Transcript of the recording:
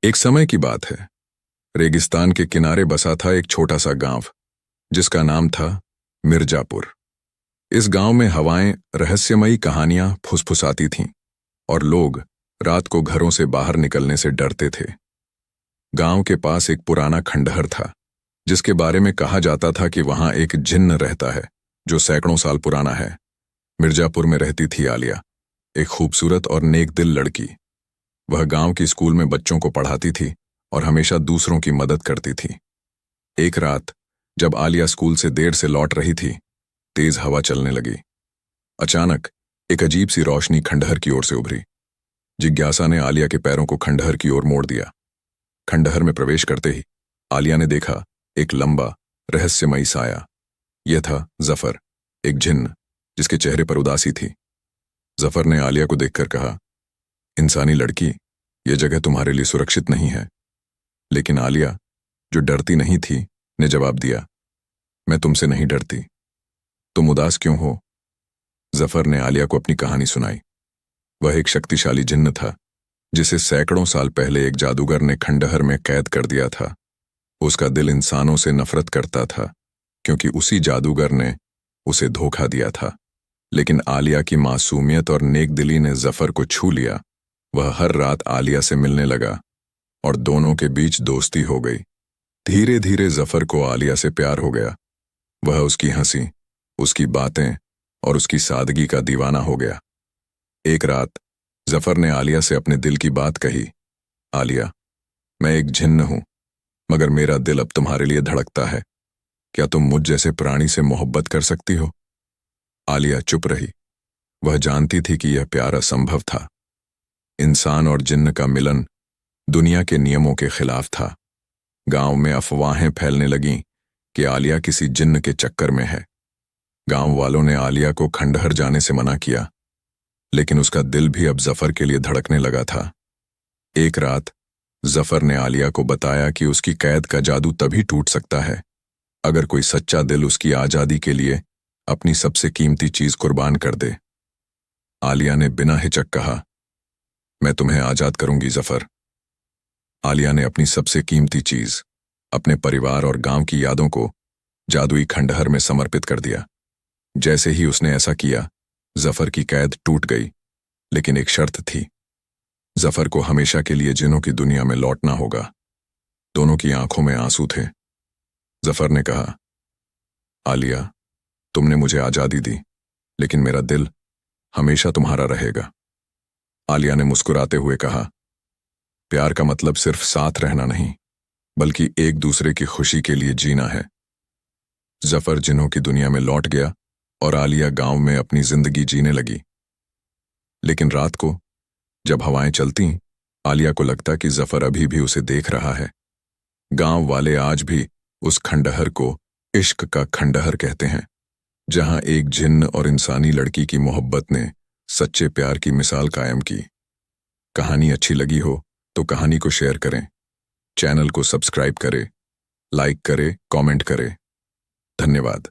एक समय की बात है। रेगिस्तान के किनारे बसा था एक छोटा सा गांव, जिसका नाम था मिर्जापुर। इस गांव में हवाएं रहस्यमयी कहानियां फुसफुसाती थीं और लोग रात को घरों से बाहर निकलने से डरते थे। गांव के पास एक पुराना खंडहर था, जिसके बारे में कहा जाता था कि वहां एक जिन्न रहता है जो सैकड़ों साल पुराना है। मिर्जापुर में रहती थी आलिया, एक खूबसूरत और नेक दिल लड़की। वह गांव की स्कूल में बच्चों को पढ़ाती थी और हमेशा दूसरों की मदद करती थी। एक रात जब आलिया स्कूल से देर से लौट रही थी, तेज हवा चलने लगी। अचानक एक अजीब सी रोशनी खंडहर की ओर से उभरी। जिज्ञासा ने आलिया के पैरों को खंडहर की ओर मोड़ दिया। खंडहर में प्रवेश करते ही आलिया ने देखा एक लंबा रहस्यमयी साया। यह था जफर, एक जिन्न जिसके चेहरे पर उदासी थी। जफर ने आलिया को देखकर कहा, इंसानी लड़की, यह जगह तुम्हारे लिए सुरक्षित नहीं है। लेकिन आलिया, जो डरती नहीं थी, ने जवाब दिया, मैं तुमसे नहीं डरती। तुम उदास क्यों हो? जफर ने आलिया को अपनी कहानी सुनाई। वह एक शक्तिशाली जिन्न था, जिसे सैकड़ों साल पहले एक जादूगर ने खंडहर में कैद कर दिया था। उसका दिल इंसानों से नफरत करता था, क्योंकि उसी जादूगर ने उसे धोखा दिया था। लेकिन आलिया की मासूमियत और नेक दिली ने जफर को छू लिया। वह हर रात आलिया से मिलने लगा और दोनों के बीच दोस्ती हो गई। धीरे धीरे जफर को आलिया से प्यार हो गया। वह उसकी हंसी, उसकी बातें और उसकी सादगी का दीवाना हो गया। एक रात जफर ने आलिया से अपने दिल की बात कही, आलिया, मैं एक जिन्न हूं, मगर मेरा दिल अब तुम्हारे लिए धड़कता है। क्या तुम मुझ जैसे प्राणी से मोहब्बत कर सकती हो? आलिया चुप रही। वह जानती थी कि यह प्यार असंभव था। इंसान और जिन्न का मिलन दुनिया के नियमों के खिलाफ था। गांव में अफवाहें फैलने लगीं कि आलिया किसी जिन्न के चक्कर में है। गांव वालों ने आलिया को खंडहर जाने से मना किया, लेकिन उसका दिल भी अब जफर के लिए धड़कने लगा था। एक रात जफर ने आलिया को बताया कि उसकी कैद का जादू तभी टूट सकता है अगर कोई सच्चा दिल उसकी आजादी के लिए अपनी सबसे कीमती चीज कुर्बान कर दे। आलिया ने बिना हिचक कहा, मैं तुम्हें आजाद करूंगी जफर। आलिया ने अपनी सबसे कीमती चीज, अपने परिवार और गांव की यादों को जादुई खंडहर में समर्पित कर दिया। जैसे ही उसने ऐसा किया, जफर की कैद टूट गई, लेकिन एक शर्त थी। जफर को हमेशा के लिए जिन्नों की दुनिया में लौटना होगा। दोनों की आंखों में आंसू थे। जफर ने कहा, आलिया, तुमने मुझे आजादी दी, लेकिन मेरा दिल हमेशा तुम्हारा रहेगा। आलिया ने मुस्कुराते हुए कहा, प्यार का मतलब सिर्फ साथ रहना नहीं, बल्कि एक दूसरे की खुशी के लिए जीना है। जफर जिन्हों की दुनिया में लौट गया और आलिया गांव में अपनी जिंदगी जीने लगी। लेकिन रात को जब हवाएं चलती, आलिया को लगता कि जफर अभी भी उसे देख रहा है। गांव वाले आज भी उस खंडहर को इश्क का खंडहर कहते हैं, जहां एक जिन्न और इंसानी लड़की की मोहब्बत ने सच्चे प्यार की मिसाल कायम की। कहानी अच्छी लगी हो तो कहानी को शेयर करें, चैनल को सब्सक्राइब करें, लाइक करें, कमेंट करें। धन्यवाद।